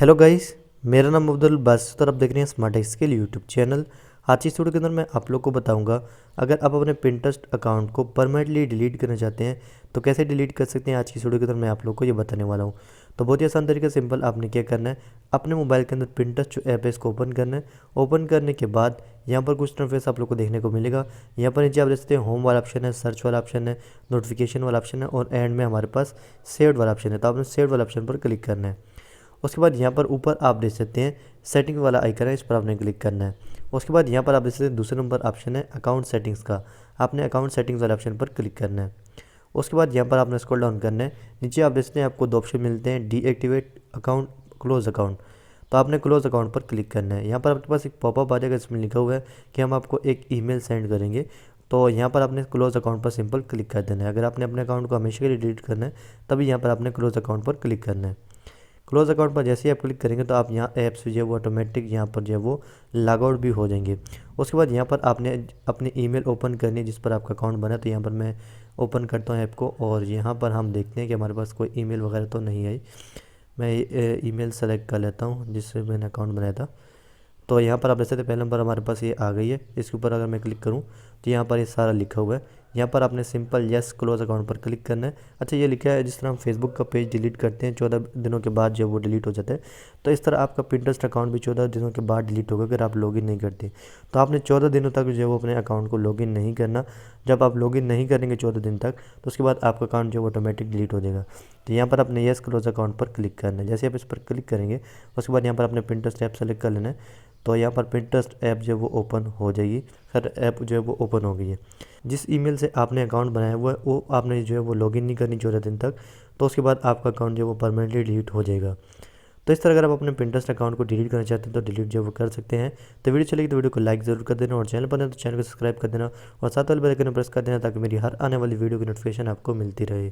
Hello guys, मेरा नाम अब्दुल बासित और आप देख रहे हैं स्मार्ट स्किल यूट्यूब चैनल। आज की इस वीडियो के अंदर मैं आप लोग को बताऊंगा, अगर आप अपने पिंटरेस्ट अकाउंट को परमानेंटली डिलीट करना चाहते हैं तो कैसे डिलीट कर सकते हैं। आज की इस वीडियो के अंदर मैं आप लोग को ये बताने वाला हूं। तो बहुत ही आसान तरीके सिंपल आपने क्या करना है, अपने मोबाइल के अंदर पिंटरेस्ट जो ऐप है इसको ओपन करना है। ओपन करने के बाद यहाँ पर कुछ इंटरफेस आप लोग को देखने को मिलेगा। यहाँ पर नीचे आप देख सकते हैं होम वाला ऑप्शन है, सर्च वाला ऑप्शन है, नोटिफिकेशन वाला ऑप्शन है और एंड में हमारे पास सेव्ड वाला ऑप्शन है। तो आपने सेव्ड वाला ऑप्शन पर क्लिक करना है। उसके बाद यहाँ पर ऊपर आप देख सकते हैं सेटिंग वाला आइकन है, इस पर आपने क्लिक करना है। उसके बाद यहाँ पर आप देख सकते हैं दूसरे नंबर ऑप्शन है अकाउंट सेटिंग्स का, आपने अकाउंट सेटिंग्स वाले ऑप्शन पर क्लिक करना है। उसके बाद यहाँ पर आपने स्क्रॉल डाउन करना है। नीचे आप देख सकते हैं आपको दो ऑप्शन मिलते हैं, डीएक्टिवेट अकाउंट, क्लोज अकाउंट। तो आपने क्लोज अकाउंट पर क्लिक करना है। यहाँ पर आपके पास एक पॉपअप आ जाएगा, इसमें लिखा हुआ है कि हम आपको एक ईमेल सेंड करेंगे। तो यहाँ पर आपने क्लोज अकाउंट पर सिंपल क्लिक कर देना है। अगर आपने अपने अकाउंट को हमेशा के लिए डिलीट करना है तभी यहाँ पर आपने क्लोज अकाउंट पर क्लिक करना है। क्लोज अकाउंट पर जैसे ही आप क्लिक करेंगे तो आप यहाँ ऐप्स जो है वो ऑटोमेटिक यहाँ पर जो है वो लॉग आउट भी हो जाएंगे। उसके बाद यहाँ पर आपने अपनी ईमेल ओपन करनी है जिस पर आपका अकाउंट बना है। तो यहाँ पर मैं ओपन करता हूँ ऐप को और यहाँ पर हम देखते हैं कि हमारे पास कोई ईमेल वगैरह तो नहीं आई। मैं ईमेल सेलेक्ट कर लेता हूँ जिससे मैंने अकाउंट बनाया था। तो यहाँ पर आप देख सकते हैं पहले नंबर हमारे पास ये आ गई है। इसके ऊपर अगर मैं क्लिक करूँ तो यहाँ पर ये सारा लिखा हुआ है। यहाँ पर आपने सिंपल यस क्लोज अकाउंट पर क्लिक करना है। अच्छा, ये लिखा है जिस तरह हम फेसबुक का पेज डिलीट करते हैं 14 दिनों के बाद जब वो डिलीट हो जाता है, तो इस तरह आपका पिंटरेस्ट अकाउंट भी 14 दिनों के बाद डिलीट होगा अगर आप लॉगिन नहीं करते। तो आपने 14 दिनों तक जो है वो अपने अकाउंट को लॉगिन नहीं करना। जब आप लॉगिन नहीं करेंगे 14 दिन तक तो उसके बाद आपका अकाउंट जो है ऑटोमेटिक डिलीट हो जाएगा। तो यहाँ पर आपने यस क्लोज अकाउंट पर क्लिक करना है। जैसे आप इस पर क्लिक करेंगे उसके बाद यहाँ पर अपने पिंटरेस्ट ऐप सेलेक्ट कर लेना है। तो यहाँ पर पिंटरेस्ट ऐप जो है वो ओपन हो जाएगी। हर ऐप जो है वो ओपन हो गई है। जिस ईमेल से आपने अकाउंट बनाया हुआ है वो आपने जो है वो लॉगिन नहीं करनी 14 दिन तक। तो उसके बाद आपका अकाउंट जो है वो परमानेंटली डिलीट हो जाएगा। तो इस तरह अगर आप अपने पिंटरेस्ट अकाउंट को डिलीट करना चाहते हैं तो डिलीट जो है वो कर सकते हैं। तो वीडियो चलेगी तो वीडियो को लाइक ज़रूर कर देना और चैनल पर नए तो चैनल को सब्सक्राइब कर देना और साथ वाले बेल आइकन प्रेस कर देना ताकि मेरी हर आने वाली वीडियो की नोटिफिकेशन आपको मिलती रहे।